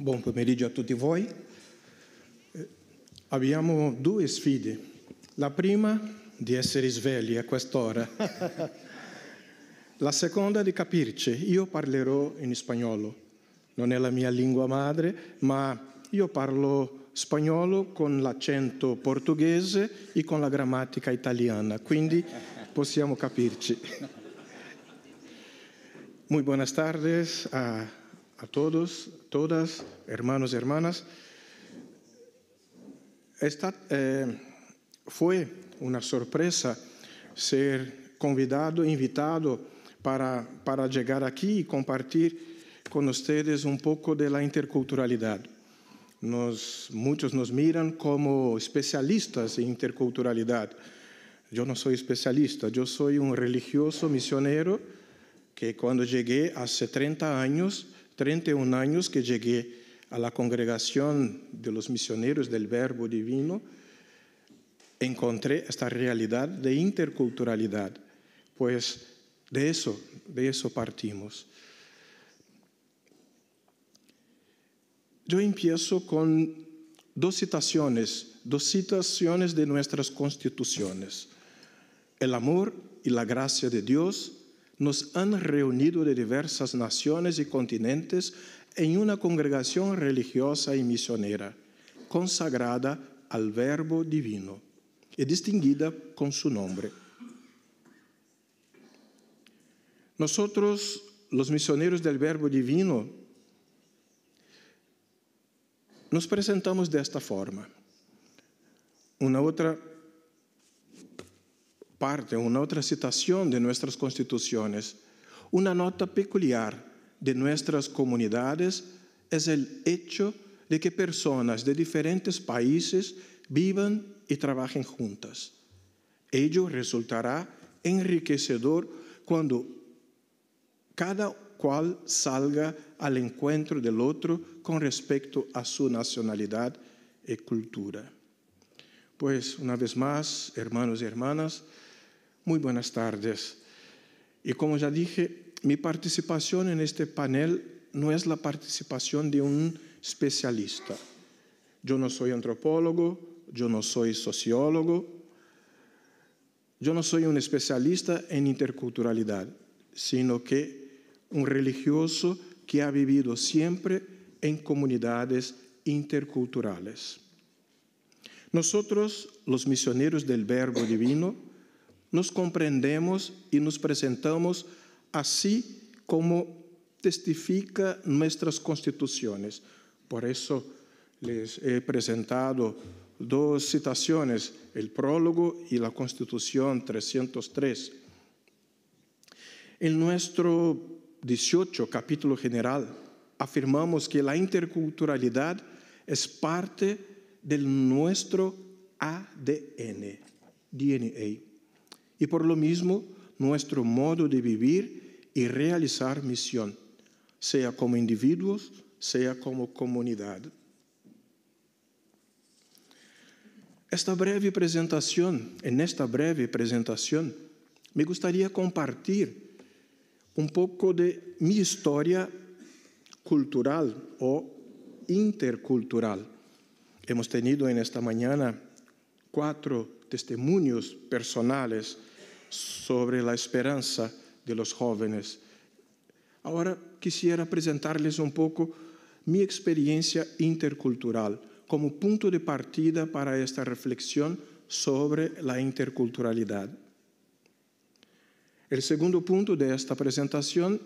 Buon pomeriggio a tutti voi. Abbiamo due sfide. La prima di essere svegli a quest'ora. La seconda di capirci. Io parlerò in spagnolo. Non è la mia lingua madre, ma io parlo spagnolo con l'accento portoghese e con la grammatica italiana, quindi possiamo capirci. Muy buenas tardes a todos, todas, hermanos y hermanas. Fue una sorpresa ser convidado, invitado para llegar aquí y compartir con ustedes un poco de la interculturalidad. Muchos nos miran como especialistas en interculturalidad. Yo no soy especialista, yo soy un religioso misionero que cuando llegué hace 31 años que llegué a la congregación de los misioneros del Verbo Divino, encontré esta realidad de interculturalidad. Pues de eso partimos. Yo empiezo con dos citaciones de nuestras constituciones. El amor y la gracia de Dios nos han reunido de diversas naciones y continentes en una congregación religiosa y misionera, consagrada al Verbo Divino y distinguida con su nombre. Nosotros, los misioneros del Verbo Divino, nos presentamos de esta forma. Una otra citación de nuestras constituciones, una nota peculiar de nuestras comunidades es el hecho de que personas de diferentes países vivan y trabajen juntas. Ello resultará enriquecedor cuando cada cual salga al encuentro del otro con respecto a su nacionalidad y cultura. Pues, una vez más, hermanos y hermanas, muy buenas tardes. Y como ya dije, mi participación en este panel no es la participación de un especialista. Yo no soy antropólogo, yo no soy sociólogo, yo no soy un especialista en interculturalidad, sino que un religioso que ha vivido siempre en comunidades interculturales. Nosotros, los misioneros del Verbo Divino, nos comprendemos y nos presentamos así como testifica nuestras constituciones. Por eso les he presentado dos citaciones, el prólogo y la Constitución 303. En nuestro 18 capítulo general afirmamos que la interculturalidad es parte de nuestro ADN, DNA, y por lo mismo nuestro modo de vivir y realizar misión, sea como individuos, sea como comunidad. En esta breve presentación, me gustaría compartir un poco de mi historia cultural o intercultural. Hemos tenido en esta mañana 4 testimonios personales sobre la esperanza de los jóvenes. Ahora quisiera presentarles un poco mi experiencia intercultural como punto de partida para esta reflexión sobre la interculturalidad. El segundo punto de esta presentación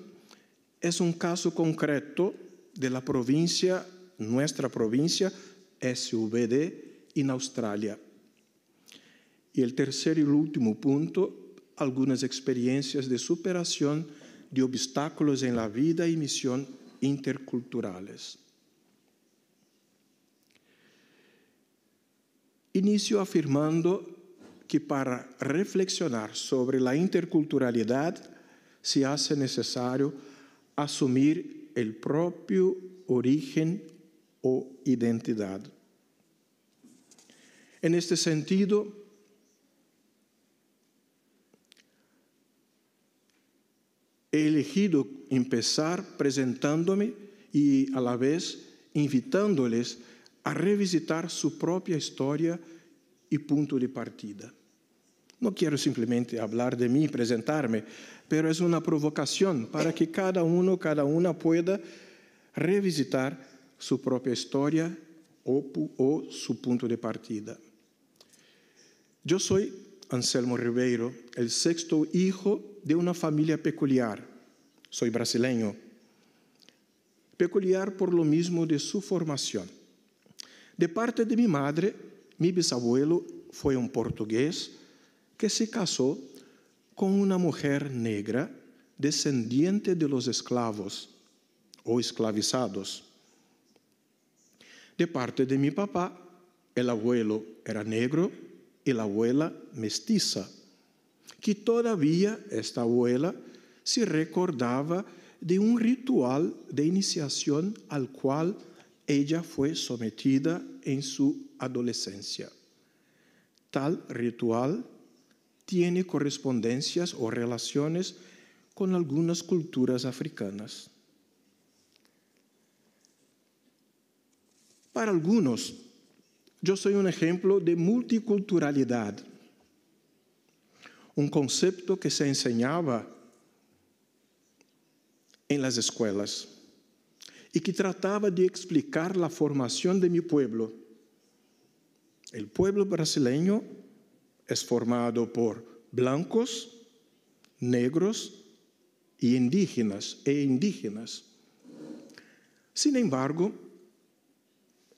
es un caso concreto de la provincia, nuestra provincia, SVD, en Australia. Y el tercer y último punto, algunas experiencias de superación de obstáculos en la vida y misión interculturales. Inicio afirmando que para reflexionar sobre la interculturalidad se hace necesario asumir el propio origen o identidad. En este sentido, he elegido empezar presentándome y a la vez invitándoles a revisitar su propia historia y punto de partida. No quiero simplemente hablar de mí y presentarme, pero es una provocación para que cada uno, cada una pueda revisitar su propia historia o su punto de partida. Yo soy Anselmo Ribeiro, el sexto hijo de una familia peculiar. Soy brasileño. Peculiar por lo mismo de su formación. De parte de mi madre, mi bisabuelo fue un portugués que se casó con una mujer negra descendiente de los esclavos o esclavizados. De parte de mi papá, el abuelo era negro y la abuela mestiza, que todavía esta abuela se recordaba de un ritual de iniciación al cual ella fue sometida en su adolescencia. Tal ritual tiene correspondencias o relaciones con algunas culturas africanas. Para algunos, yo soy un ejemplo de multiculturalidad, un concepto que se enseñaba en las escuelas y que trataba de explicar la formación de mi pueblo. El pueblo brasileño es formado por blancos, negros y indígenas. Sin embargo,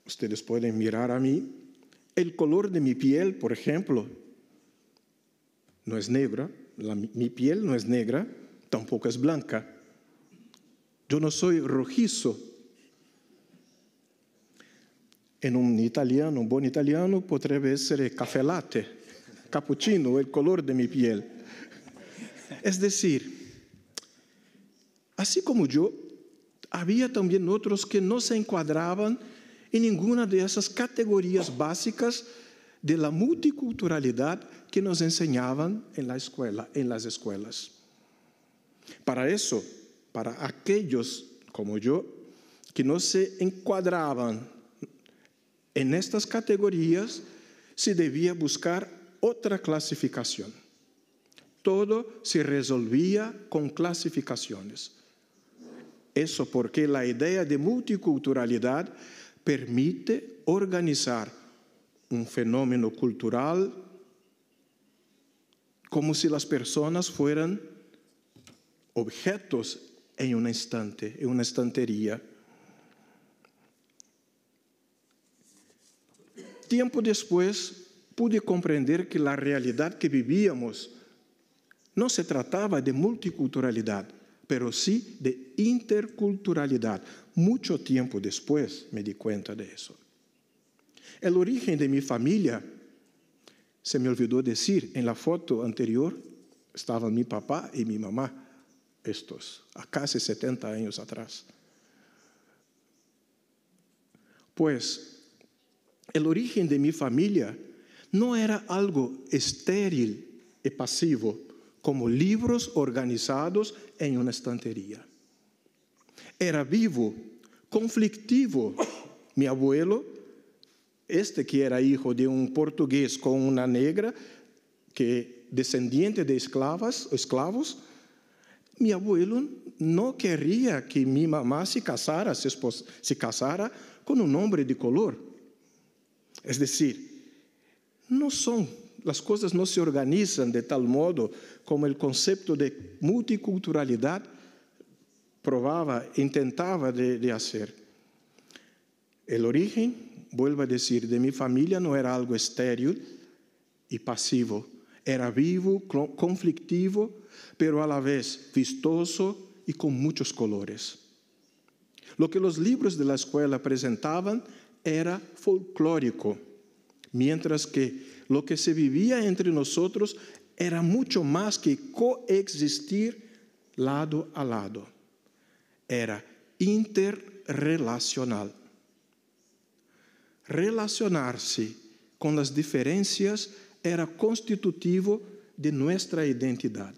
ustedes pueden mirar a mí, el color de mi piel, por ejemplo, no es negra, mi piel no es negra, tampoco es blanca. Yo no soy rojizo. En un buen italiano, podría ser café latte, cappuccino, el color de mi piel. Es decir, así como yo, había también otros que no se encuadraban en ninguna de esas categorías básicas de la multiculturalidad que nos enseñaban en la escuela, en las escuelas. Para eso, para aquellos como yo, que no se encuadraban en estas categorías, se debía buscar otra clasificación. Todo se resolvía con clasificaciones. Eso porque la idea de multiculturalidad permite organizar un fenómeno cultural como si las personas fueran objetos en un instante, en una estantería. Tiempo después pude comprender que la realidad que vivíamos no se trataba de multiculturalidad, pero sí de interculturalidad. Mucho tiempo después me di cuenta de eso. El origen de mi familia, se me olvidó decir, en la foto anterior estaban mi papá y mi mamá, estos, a casi 70 años atrás. Pues, el origen de mi familia no era algo estéril y pasivo, como libros organizados en una estantería. Era vivo, conflictivo. Mi abuelo, que era hijo de un portugués con una negra, que descendiente de esclavos, mi abuelo no quería que mi mamá se casara con un hombre de color. Es decir, las cosas no se organizan de tal modo como el concepto de multiculturalidad intentaba de hacer. El origen, vuelvo a decir, de mi familia no era algo estéril y pasivo. Era vivo, conflictivo, pero a la vez vistoso y con muchos colores. Lo que los libros de la escuela presentaban era folclórico, mientras que lo que se vivía entre nosotros era mucho más que coexistir lado a lado. Era interrelacional. Relacionarse con las diferencias era constitutivo de nuestra identidad.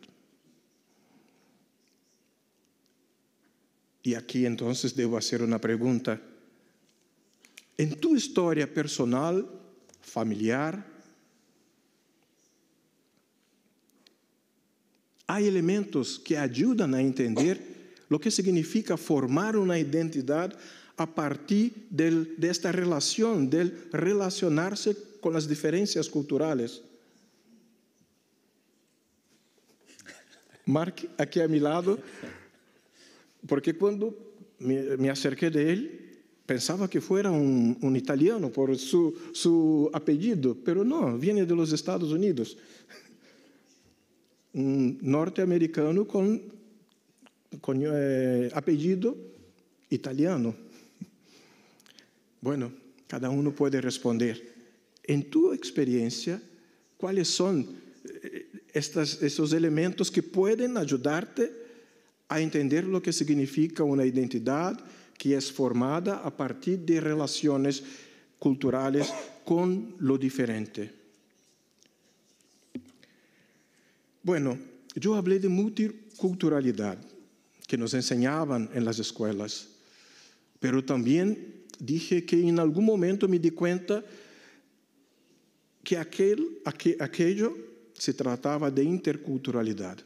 Y aquí entonces debo hacer una pregunta. En tu historia personal, familiar, hay elementos que ayudan a entender lo que significa formar una identidad a partir de esta relación, del relacionarse con las diferencias culturales. Mark, aquí a mi lado, porque cuando me acerqué de él, pensaba que fuera un italiano por su apellido, pero no, viene de los Estados Unidos. Un norteamericano con apellido italiano. Bueno, cada uno puede responder. En tu experiencia, ¿cuáles son esos elementos que pueden ayudarte a entender lo que significa una identidad que es formada a partir de relaciones culturales con lo diferente? Bueno, yo hablé de multiculturalidad que nos enseñaban en las escuelas, pero también dije que en algún momento me di cuenta que aquello se trataba de interculturalidad.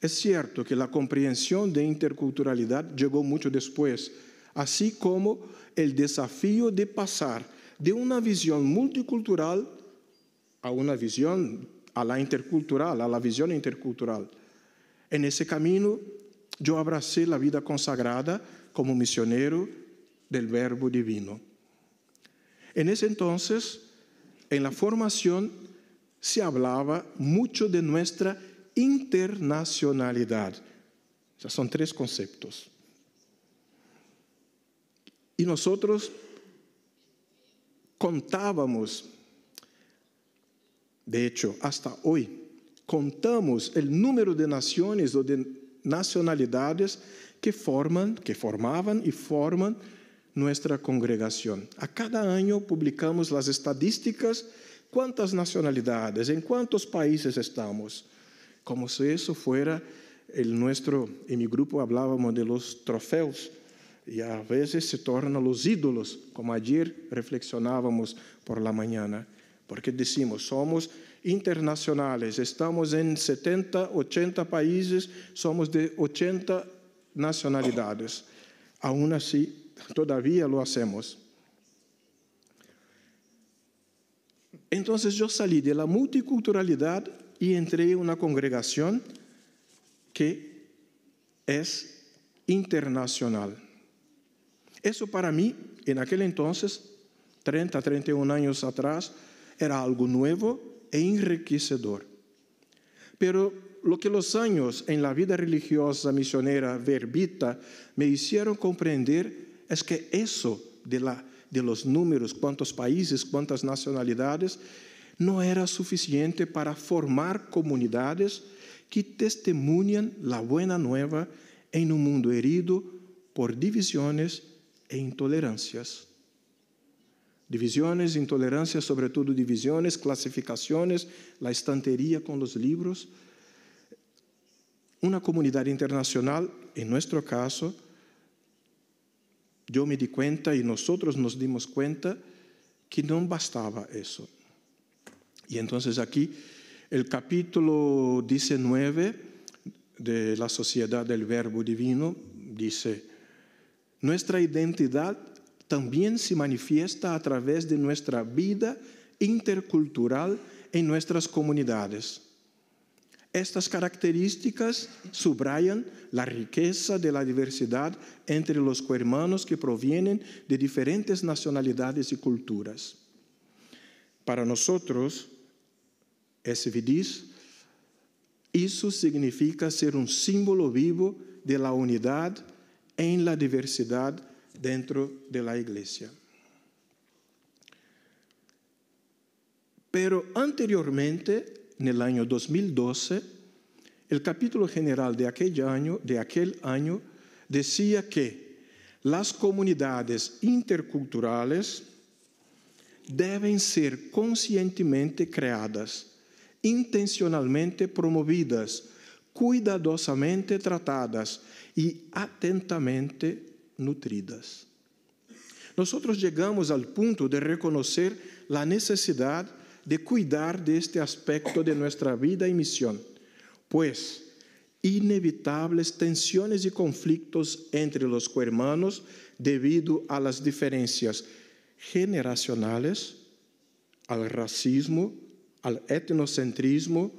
Es cierto que la comprensión de interculturalidad llegó mucho después, así como el desafío de pasar de una visión multicultural a una visión a la intercultural, a la visión intercultural. En ese camino, yo abracé la vida consagrada como misionero del Verbo Divino. En ese entonces, en la formación, se hablaba mucho de nuestra internacionalidad. O sea, son 3 conceptos. Y nosotros contábamos, de hecho, hasta hoy, contamos el número de naciones o de nacionalidades que formaban y forman nuestra congregación. A cada año publicamos las estadísticas, cuántas nacionalidades, en cuántos países estamos, como si eso fuera en mi grupo hablábamos de los trofeos, y a veces se tornan los ídolos, como ayer reflexionábamos por la mañana, porque decimos, somos internacionales, estamos en 70, 80 países, somos de 80 nacionalidades. Aún así, todavía lo hacemos. Entonces yo salí de la multiculturalidad y entré en una congregación que es internacional. Eso para mí, en aquel entonces, 30, 31 años atrás, era algo nuevo e enriquecedor. Pero lo que los años en la vida religiosa misionera verbita me hicieron comprender es que eso de los números, cuántos países, cuántas nacionalidades, no era suficiente para formar comunidades que testimonian la buena nueva en un mundo herido por divisiones e intolerancias. Divisiones, intolerancias, sobre todo divisiones, clasificaciones, la estantería con los libros. Una comunidad internacional, en nuestro caso, yo me di cuenta y nosotros nos dimos cuenta que no bastaba eso. Y entonces aquí el capítulo 19 de la Sociedad del Verbo Divino dice: nuestra identidad también se manifiesta a través de nuestra vida intercultural en nuestras comunidades. Estas características subrayan la riqueza de la diversidad entre los cohermanos que provienen de diferentes nacionalidades y culturas. Para nosotros, SVDs, eso significa ser un símbolo vivo de la unidad en la diversidad dentro de la iglesia. Pero anteriormente, en el año 2012, el capítulo general de aquel año decía que las comunidades interculturales deben ser conscientemente creadas, intencionalmente promovidas, cuidadosamente tratadas y atentamente nutridas. nosotros llegamos al punto de reconocer la necesidad de cuidar de este aspecto de nuestra vida y misión, pues inevitables tensiones y conflictos entre los cohermanos debido a las diferencias generacionales, al racismo, al etnocentrismo,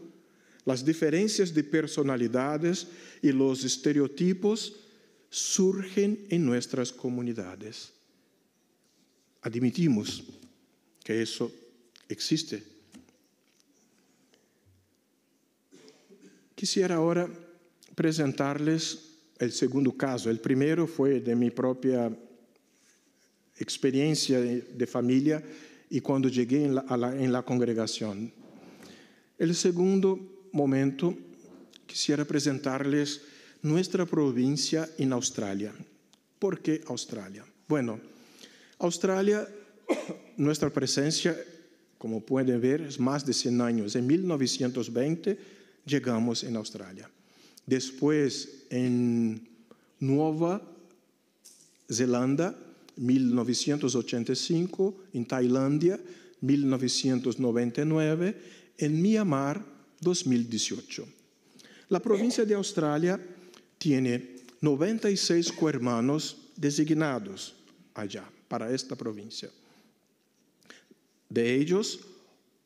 las diferencias de personalidades y los estereotipos surgen en nuestras comunidades. Admitimos que eso existe. Quisiera ahora presentarles el segundo caso. El primero fue de mi propia experiencia de familia y cuando llegué en la congregación. El segundo momento, quisiera presentarles nuestra provincia en Australia. ¿Por qué Australia? Bueno, Australia, nuestra presencia, como pueden ver, es más de 100 años. En 1920 llegamos en Australia. Después en Nueva Zelanda, 1985, en Tailandia, 1999, en Myanmar, 2018. La provincia de Australia tiene 96 cohermanos designados allá, para esta provincia. De ellos,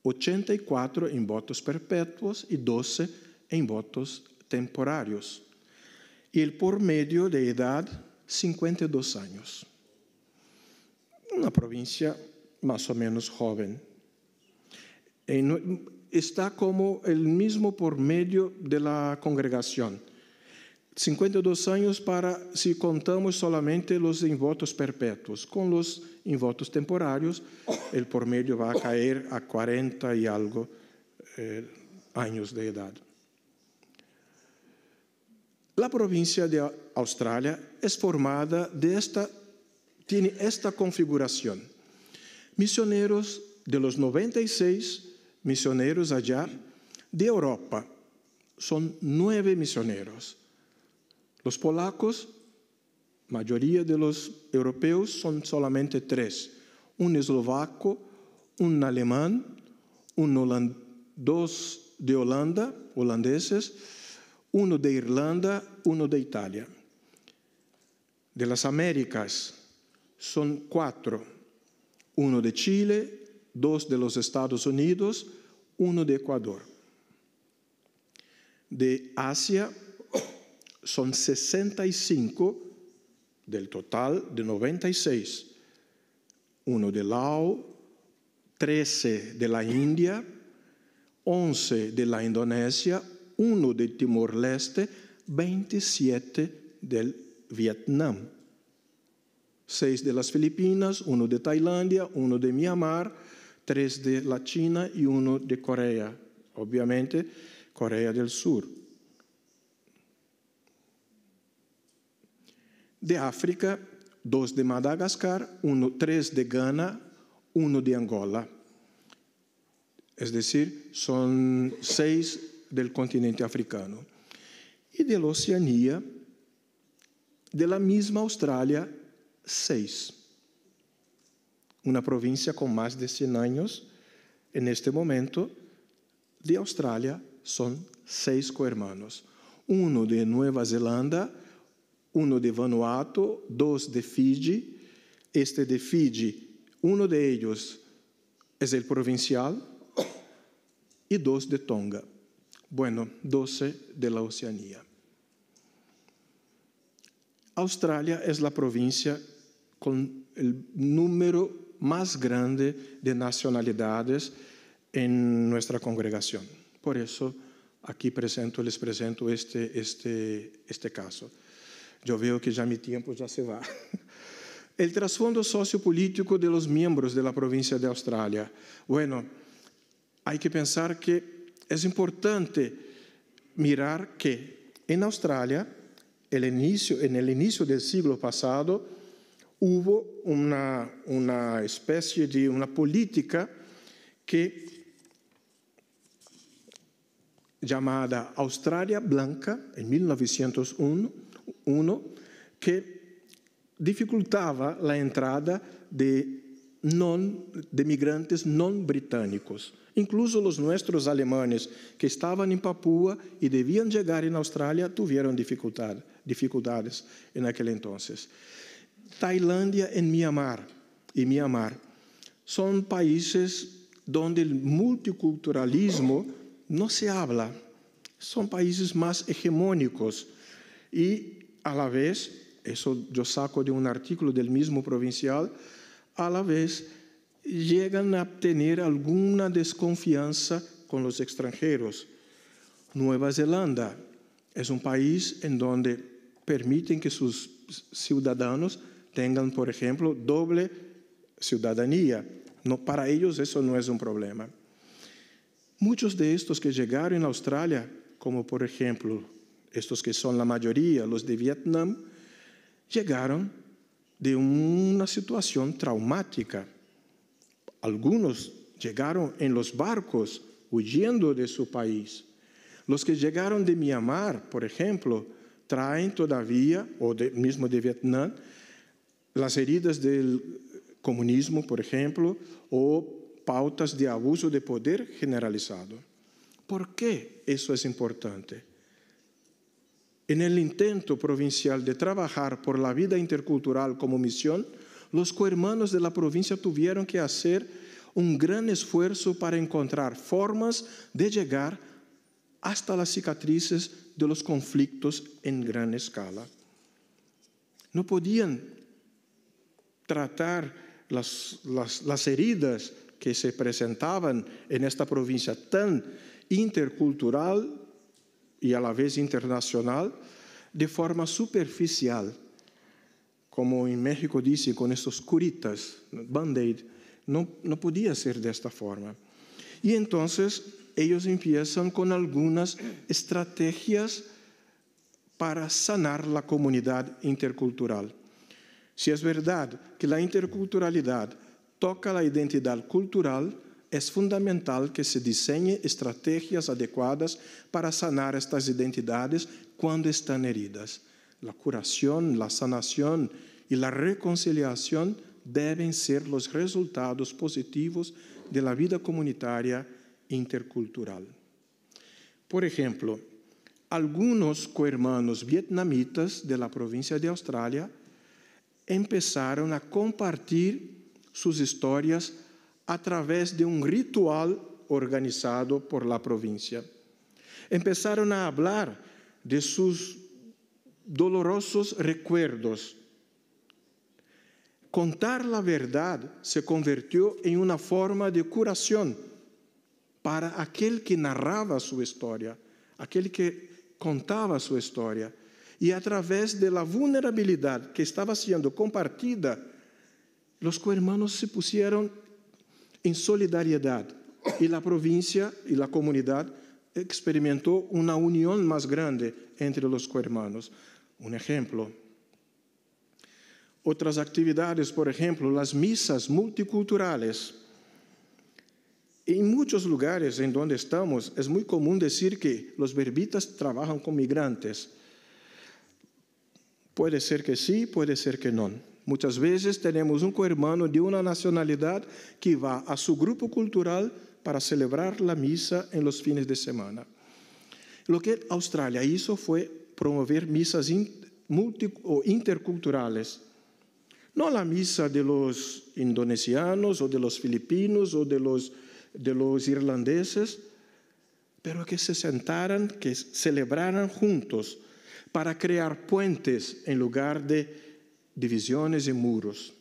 84 en votos perpetuos y 12 en votos temporarios. Y el promedio de edad, 52 años. Una provincia más o menos joven. Está como el mismo promedio de la congregación. 52 años si contamos solamente los en votos perpetuos. Con los en votos temporarios, el promedio va a caer a 40 y algo años de edad. La provincia de Australia es formada tiene esta configuración. Misioneros de los 96 misioneros allá de Europa, son 9 misioneros. Los polacos, mayoría de los europeos, son solamente 3. Un eslovaco, un alemán, dos de Holanda, holandeses, uno de Irlanda, uno de Italia. De las Américas son 4. Uno de Chile, 2 de los Estados Unidos, 1 de Ecuador. De Asia son 65 del total de 96. 1 de Laos, 13 de la India, 11 de la Indonesia, 1 de Timor-Leste, 27 del Vietnam. 6 de las Filipinas, 1 de Tailandia, 1 de Myanmar, 3 de la China y 1 de Corea. Obviamente, Corea del Sur. De África, 2 de Madagascar, 3 de Ghana, 1 de Angola. Es decir, son 6 del continente africano. Y de la Oceanía, de la misma Australia, 6. Una provincia con más de 100 años. En este momento, de Australia, son 6 cohermanos. 1 de Nueva Zelanda, 1 de Vanuatu, 2 de Fiji. Este de Fiji, 1 de ellos es el provincial y 2 de Tonga. Bueno, 12 de la Oceanía. Australia es la provincia con el número más grande de nacionalidades en nuestra congregación. Por eso aquí les presento este caso. Yo veo que ya mi tiempo ya se va. El trasfondo sociopolítico de los miembros de la provincia de Australia. Bueno, hay que pensar que es importante mirar que en Australia, en el inicio del siglo pasado, hubo una especie de una política llamada Australia Blanca, en 1901, que dificultava a entrada de migrantes não britânicos. Incluso os nossos alemães que estavam em Papua e deviam chegar em Austrália tiveram dificuldades naquele entonces. Tailândia e Myanmar são países onde o multiculturalismo não se habla. São países mais hegemônicos e, a la vez, isso eu saco de um artículo do mesmo Provincial, a la vez chegam a ter alguma desconfiança com os estrangeiros. Nueva Zelanda é um país em donde permitem que seus cidadãos tenham, por exemplo, doble cidadania. No, para eles isso não é um problema. Muitos de estes que chegaram em Austrália, como por exemplo, estes que são a maioria, os de Vietnã, chegaram de uma situação traumática. Alguns chegaram em los barcos, huyendo de seu país. Os que chegaram de Myanmar, por exemplo, traem todavia, ou mesmo de Vietnã, as heridas do comunismo, por exemplo, ou pautas de abuso de poder generalizado. ¿Por que isso é importante? En el intento provincial de trabajar por la vida intercultural como misión, los cohermanos de la provincia tuvieron que hacer un gran esfuerzo para encontrar formas de llegar hasta las cicatrices de los conflictos en gran escala. No podían tratar las heridas que se presentaban en esta provincia tan intercultural y a la vez internacional, de forma superficial, como en México dicen con estos curitas, band-aid. No podía ser de esta forma. Y entonces ellos empiezan con algunas estrategias para sanar la comunidad intercultural. Si es verdad que la interculturalidad toca la identidad cultural, es fundamental que se diseñen estrategias adecuadas para sanar estas identidades cuando están heridas. La curación, la sanación y la reconciliación deben ser los resultados positivos de la vida comunitaria intercultural. Por ejemplo, algunos cohermanos vietnamitas de la provincia de Australia empezaron a compartir sus historias a través de un ritual organizado por la provincia. Empezaron a hablar de sus dolorosos recuerdos. Contar la verdad se convirtió en una forma de curación para aquel que narraba su historia, aquel que contaba su historia. Y a través de la vulnerabilidad que estaba siendo compartida, los cohermanos se pusieron en solidaridad y la provincia y la comunidad experimentó una unión más grande entre los cohermanos. Un ejemplo. Otras actividades, por ejemplo, las misas multiculturales. En muchos lugares en donde estamos es muy común decir que los berbitas trabajan con migrantes. Puede ser que sí, puede ser que no. Muchas veces tenemos un cohermano de una nacionalidad que va a su grupo cultural para celebrar la misa en los fines de semana. Lo que Australia hizo fue promover misas interculturales. No la misa de los indonesianos o de los filipinos o de los irlandeses, pero que se sentaran, que celebraran juntos para crear puentes en lugar de divisiones y muros.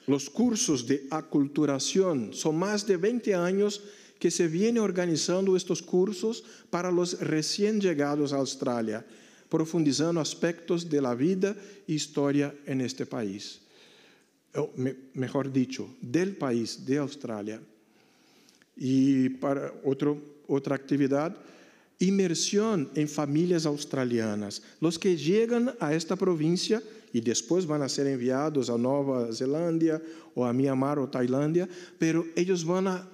Los cursos de aculturación son más de 20 años que se viene organizando estos cursos para los recién llegados a Australia, profundizando aspectos de la vida e historia en este país. Mejor dicho, del país, de Australia. Y para otra actividad, inmersión en familias australianas. Los que llegan a esta provincia y después van a ser enviados a Nueva Zelanda o a Myanmar o Tailandia, pero ellos van a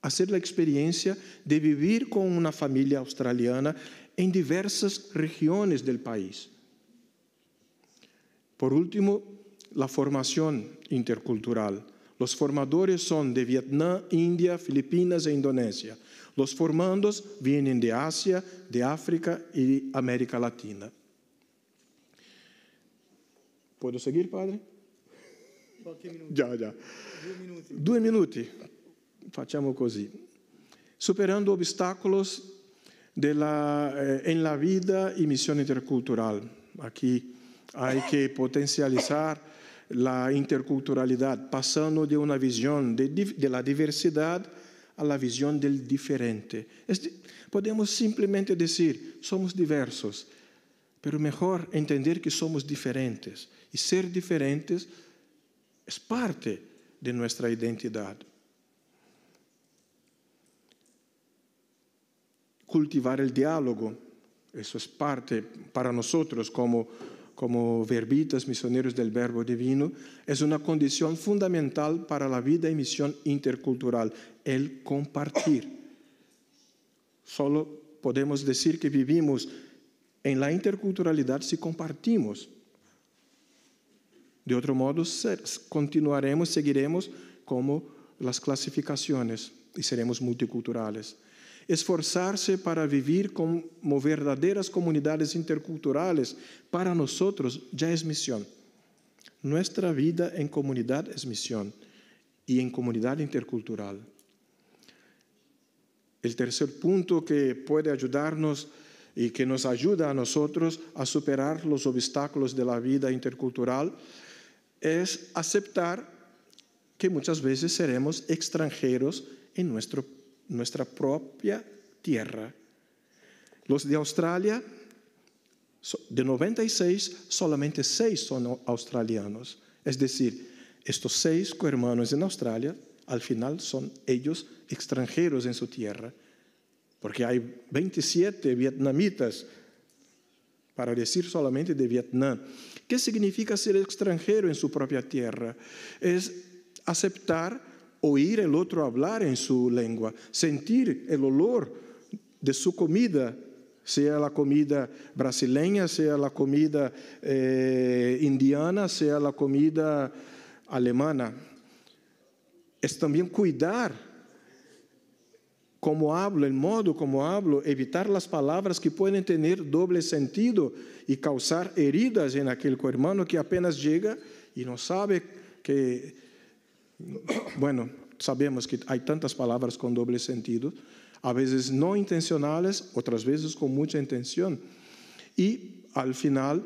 hacer la experiencia de vivir con una familia australiana en diversas regiones del país. Por último, la formación intercultural. Los formadores son de Vietnam, India, Filipinas e Indonesia. Los formandos vienen de Asia, de África y América Latina. ¿Puedo seguir, padre? Já. 2 minuti. 2 minuti. Facciamo così. Superando obstáculos en la vida y misión intercultural. Aquí hay que potencializar la interculturalidad, pasando de una visión de la diversidad a la visión del diferente. Podemos simplemente decir, somos diversos, pero mejor entender que somos diferentes. Y ser diferentes es parte de nuestra identidad. Cultivar el diálogo, eso es parte para nosotros como verbitas, misioneros del Verbo Divino, es una condición fundamental para la vida y misión intercultural, el compartir. Solo podemos decir que vivimos en la interculturalidad si compartimos. De otro modo, seguiremos como las clasificaciones y seremos multiculturales. Esforzarse para vivir como verdaderas comunidades interculturales, para nosotros ya es misión. Nuestra vida en comunidad es misión y en comunidad intercultural. El tercer punto que puede ayudarnos y que nos ayuda a nosotros a superar los obstáculos de la vida intercultural es aceptar que muchas veces seremos extranjeros en nuestra propia tierra. Los de Australia, de 96, solamente 6 son australianos. Es decir, estos 6 cohermanos en Australia, al final son ellos extranjeros en su tierra, porque hay 27 vietnamitas, para decir solamente de Vietnam. ¿Qué significa ser extranjero en su propia tierra? Es aceptar oír el otro hablar en su lengua, sentir el olor de su comida, sea la comida brasileña, sea la comida indiana, sea la comida alemana. Es también cuidar cómo hablo, el modo como hablo, evitar las palabras que pueden tener doble sentido y causar heridas en aquel cohermano que apenas llega y no sabe que... Bueno, sabemos que hay tantas palabras con doble sentido, a veces no intencionales, otras veces con mucha intención. Y al final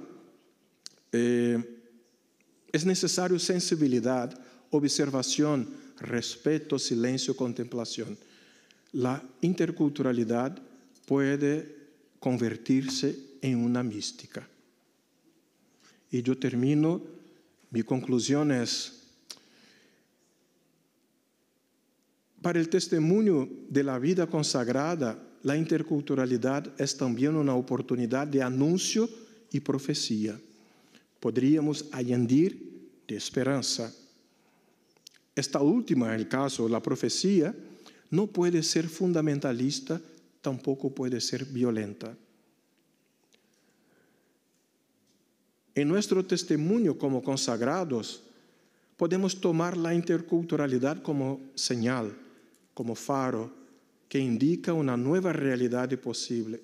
es necesario sensibilidad, observación, respeto, silencio, contemplación. La interculturalidad puede convertirse en una mística. Y yo termino, mi conclusión es, para el testimonio de la vida consagrada, la interculturalidad es también una oportunidad de anuncio y profecía. Podríamos añadir de esperanza. Esta última, el caso, la profecía, no puede ser fundamentalista, tampoco puede ser violenta. En nuestro testimonio como consagrados, podemos tomar la interculturalidad como señal, como faro, que indica una nueva realidad posible.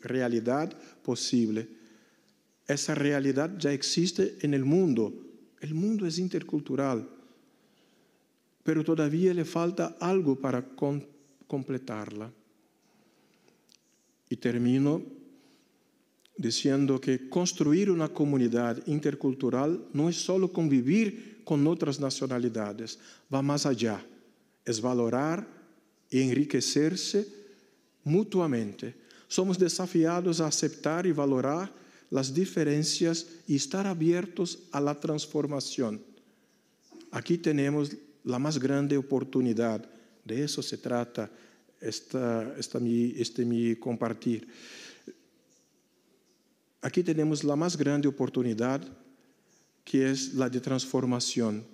Esa realidad ya existe en el mundo. El mundo es intercultural, pero todavía le falta algo para completarla. Y termino diciendo que construir una comunidad intercultural no es solo convivir con otras nacionalidades, va más allá, es valorar y enriquecerse mutuamente. Somos desafiados a aceptar y valorar las diferencias y estar abiertos a la transformación. Aquí tenemos la más grande oportunidad, de eso se trata mi compartir. Aquí tenemos la más grande oportunidad, que es la de transformación,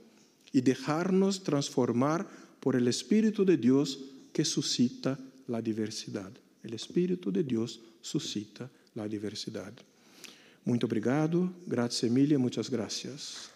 y dejarnos transformar por el Espíritu de Dios que suscita la diversidad. El Espíritu de Dios suscita la diversidad. Muito obrigado. Grazie mille, muchas gracias.